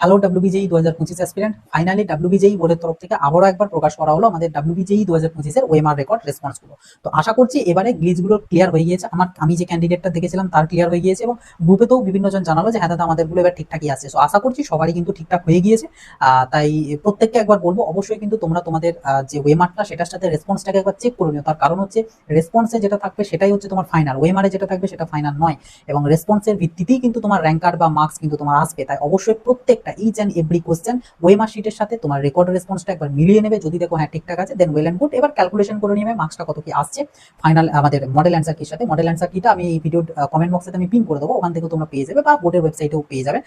Hello WBJEE 2025 aspirant, finally WBJEE বোর্ডের তরফ থেকে আবারও একবার প্রকাশ করা হলো আমাদের ডাব্লিউবিজেই 2025 এর ওএমআর রেকর্ড রেসপন্সগুলো। তো আশা করছি এবারে গ্লিচগুলো ক্লিয়ার হয়ে গিয়েছে, আমি যে ক্যান্ডিডেটটা দেখেছিলাম তার ক্লিয়ার হয়ে গিয়েছে এবং গ্রুপেতেও বিভিন্ন জন জানালো যে হ্যাঁ দাদা আমাদেরগুলো এবার ঠিকঠাকই আছে। সো আশা করছি সবারই কিন্তু ঠিকঠাক হয়ে গিয়েছে। তাই প্রত্যেককে একবার বলবো অবশ্যই কিন্তু তোমরা তোমাদের যে ওএমআরটা সেটার সাথে রেসপন্সটাকে একবার চেক করে নিও। তার কারণ হচ্ছে রেসপন্সে যেটা থাকবে সেটাই হচ্ছে তোমার ফাইনাল, ওএমআরে যেটা থাকবে সেটা ফাইনাল নয় এবং রেসপন্সের ভিত্তিতেই কিন্তু তোমার র্যাঙ্কার বা মার্কস কিন্তু তোমার আসবে। তাই অবশ্যই প্রত্যেকটা each and every question OMR শিটের সাথে তোমার রেকর্ড রেসপন্সটা একবার মিলিয়ে নেবে। যদি দেখো হ্যাঁ ঠিকঠাক আছে দেন ওয়েল অ্যান্ড গুড। এবার ক্যালকুলেশন করে নেবে মার্কসটা কত কি আসছে ফাইনাল আমাদের মডেল অ্যান্সার কির সাথে। মডেল অ্যান্সার কিটা আমি এই ভিডিও কমেন্ট বক্সে আমি পিন করে দেবো, ওখান থেকে তোমরা পেয়ে যাবে বা বোর্ডের ওয়েবসাইটেও পেয়ে যাবে।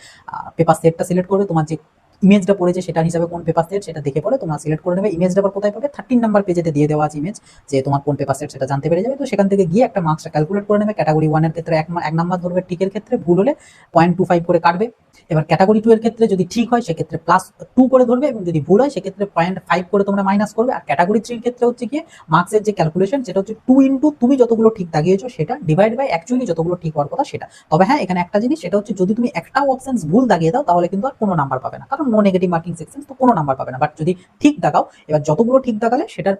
পেপার সেটটা সিলেক্ট করবে, তোমার যে ইমেজটা পড়েছে সেটা হিসাবে কোন পেপার সেট সেটা দেখে পড়ে তোমরা সিলেক্ট করে নেবে। ইমেজটা আবার কোথায় পাবে 13 নাম্বার পেজেতে দিয়ে দেওয়া আছে ইমেজ, যে তোমার কোন পেপার সেট সেটা জানতে পেরে যাবে। তো সেখান থেকে গিয়ে একটা মার্কসটা ক্যালকুলেট করে নেবে। ক্যাটাগরি 1 এর ক্ষেত্রে এক নাম্বার ধরবে, টিকের ক্ষেত্রে ভুল হলে 0.25 করে কাটবে। এবার ক্যাটাগরি 2 এর ক্ষেত্রে যদি ঠিক হয় সেক্ষেত্রে +2 করে ধরবে এবং যদি ভুল হয় সেক্ষেত্রে 0.5 করে তোমরা মাইনাস করবে। আর ক্যাটাগরি 3 এর ক্ষেত্রে হচ্ছে গিয়ে মার্কসের যে ক্যালকুলেশন সেটা হচ্ছে 2 ইন্টু তুমি যতগুলো ঠিক দাগিয়েছো সেটা ডিভাইড বাই অ্যাকচুয়ালি যতগুলো ঠিক হওয়ার কথা সেটা। তবে হ্যাঁ এখানে একটা জিনিস, সেটা হচ্ছে যদি তুমি একটাও অপশন ভুল দাগিয়ে দাও তাহলে কিন্তু আর কোনো নাম্বার পাবে না, কারণ নো নেগেটিভ মার্কিং সেকশন, তো কোনো নাম্বার পাবে না। বাট যদি ঠিক দাগাও, এবার যতগুলো ঠিক দাগালে সেটার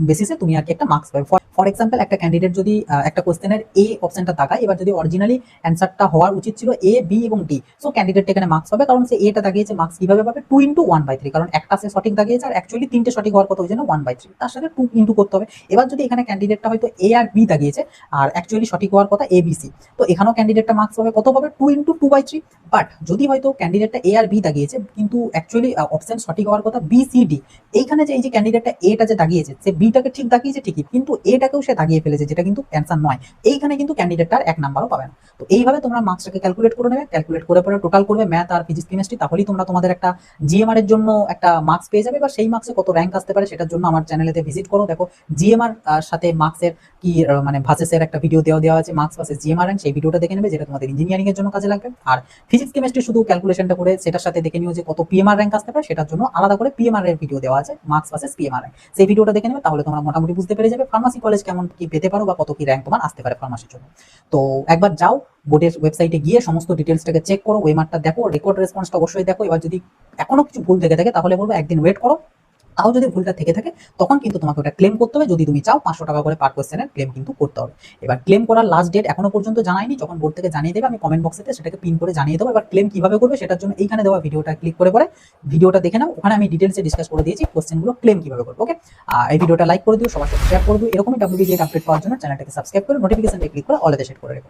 বেসিসে তুমি আর কি একটা মার্কস পাবে। ফর এক্সাম্পল একটা ক্যান্ডিডেট যদি একটা কোশ্চেনের এ অপশনটা দাগায়, এবার যদি অরিজিনালি অ্যান্সারটা হওয়ার উচিত ছিল এ, বি এবং ডি, সো ক্যান্ডিডেট এখানে মার্কস পাবে, কারণ সে এটা দাগিয়েছে। মার্কস কিভাবে পাবে 2 ইন্টু 1/3, কারণ একটা সে সঠিক দাগিয়েছে আর অ্যাকচুয়ালি তিনটে সঠিক হওয়ার কথা, ওই জন্য 1/3, তার সাথে 2 ইন্টু করতে হবে। এবার যদি এখানে ক্যান্ডিডেটটা হয়তো এ আর বি দাগিয়েছে আর অ্যাকচুয়ালি সঠিক হওয়ার কথা এ বি সি, তো এখানেও ক্যান্ডিডেটটা মার্কস পাবে কত পাবে 2 ইন্টু 2/3। বাট যদি হয়তো ক্যান্ডিডেটটা এ আর বি দাগিয়েছে কিন্তু অ্যাকচুয়ালি অপশন সঠিক হওয়ার কথা বি সি ডি, এইখানে যে এই যে ক্যান্ডিডেটটা এটা যে দাগিয়েছে সে বিটাকে ঠিক দাগিয়েছে ঠিকই, কিন্তু এটাকেও সে দাগিয়ে ফেলেছে যেটা কিন্তু অ্যান্সার নয়, এইখানে কিন্তু ক্যান্ডিডেটটা আর 1 নাম্বারও পাবে না। তো এইভাবে তোমরা মার্কসটাকে ক্যালকুলেট করে নেবে, ক্যালকুলেট করে পরে টোটাল করবে ম্যাথ আর ফিজিক্স কেমিস্ট্রি, তাহলেই তোমরা তোমাদের একটা জিএমআর এর জন্য একটা মার্কস পেয়ে যাবে। বা সেই মার্কসে কত র্যাঙ্ক আসতে পারে সেটার জন্য আমার চ্যানেলেতে ভিজিট করো, দেখো জিএমআর সাথে মার্কসের কি মানে ভার্সেসের একটা ভিডিও দেওয়া আছে, মার্কস ভার্সেস জিএমআর র্যাঙ্ক, সেই ভিডিওটা দেখে নেবে যেটা তোমাদের ইঞ্জিনিয়ারিং এর জন্য কাজে লাগবে। আর ফিজিক্স কেমিস্ট্রি শুধু ক্যালকুলেশনটা করে সেটার সাথে দেখে নিও যে কত পিএমআর র্যাঙ্ক আসতে পারে, সেটার জন্য আলাদা করে পিএমআর এর ভিডিও দেওয়া আছে, মার্কস ভার্সেস পিএমআর র্যাঙ্ক, সেই ভিডিওটা দেখে নেবে, তাহলে তোমরা মোটামুটি বুঝতে পেরে যাবে ফার্মাসি কলেজ কেমন কি পেতে পারো বা কত কি র্যাঙ্ক তোমার আসতে পারে ফার্মাসির জন্য। তো একবার যাও বোর্ডের ওয়েবসাইটে গিয়ে সমস্ত ডিটেলসটাকে চেক করো, ওয়েমারটা দেখো, রেকর্ড রেসপন্সটা অবশ্যই দেখো। এবার যদি এখনো কিছু ভুল থেকে থাকে তাহলে বলবো একদিন ওয়েট করো, তাও যদি ভুলটা থেকে থাকে তখন কিন্তু তোমাকে ওটা ক্লেম করতে হবে। যদি তুমি চাও 500 টাকা করে পার কোয়েশ্চেনের ক্লেম কিন্তু করতে হবে। এবার ক্লেম করার লাস্ট ডেট এখনো পর্যন্ত জানায়নি, যখন বোর্ড থেকে জানিয়ে দেবে আমি কমেন্ট বক্সেতে সেটাকে পিন করে জানিয়ে দেবো। এবার ক্লেম কিভাবে করবে সেটার জন্য এইখানে দেওয়া ভিডিওটা ক্লিক করে পরে ভিডিওটা দেখে নাও, ওখানে আমি ডিটেলসে ডিসকাস করে দিয়েছি কোয়েশ্চেনগুলো ক্লেম কিভাবে করবো। ওকে, এই ভিডিওটা লাইক করে দিও, সবার সাথে শেয়ার করে দিও। এরকমই ডাব্লিউবিজেড আপডেট পাওয়ার জন্য চ্যানেলটাকে সাবস্ক্রাইব করে নোটিফিকেশনটা ক্লিক করে অল এ সেট করে রেখো।